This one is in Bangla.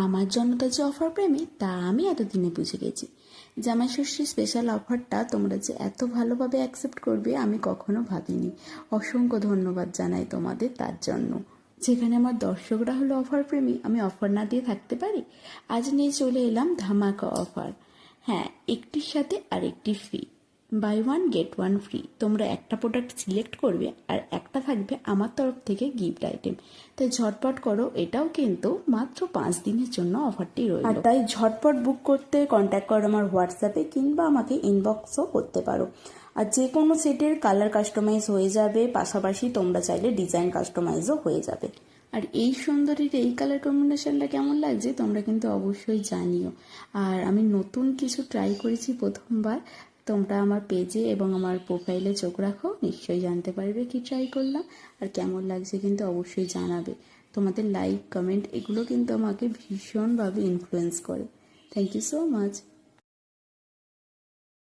আমার জনতা যে অফার প্রেমী তা আমি এতদিনে বুঝে গেছি। জামাই ষষ্ঠীর স্পেশাল অফারটা তোমরা যে এত ভালোভাবে অ্যাকসেপ্ট করবে আমি কখনো ভাবিনি। অসংখ্য ধন্যবাদ জানাই তোমাদের তার জন্য। যেখানে আমার দর্শকরা হলো অফার প্রেমী, আমি অফার না দিয়ে থাকতে পারি? আজ নিয়ে চলে এলাম ধামাকা অফার। হ্যাঁ, একটির সাথে আর একটি free, buy one get one free. তোমরা একটা প্রোডাক্ট সিলেক্ট করবে আর একটা থাকবে আমার তরফ থেকে গিফট আইটেম। তাই ঝটপট করো, এটাও কিন্তু মাত্র 5 দিনের জন্য অফারটি রইল। আর তাই ঝটপট বুক করতে কন্ট্যাক্ট করো আমার হোয়াটসঅ্যাপে, কিংবা আমাকে ইনবক্সও করতে পারো। আর যে কোনো সেটের কালার কাস্টমাইজ হয়ে যাবে, পাশাপাশি তোমরা চাইলে ডিজাইন কাস্টমাইজও হয়ে যাবে। আর এই সুন্দরীর এই কালার কম্বিনেশনটা কেমন লাগছে তোমরা কিন্তু অবশ্যই জানিও। আর আমি নতুন কিছু ট্রাই করেছি প্রথমবার। তোমরা আমার পেজে এবং আমার প্রোফাইলে চোখ রাখো, নিশ্চয়ই জানতে পারবে কি ট্রাই করলাম আর কেমন লাগছে, কিন্তু অবশ্যই জানাবে। তোমাদের লাইক কমেন্ট এগুলো কিন্তু আমাকে ভীষণভাবে ইনফ্লুয়েন্স করে। Thank you so much.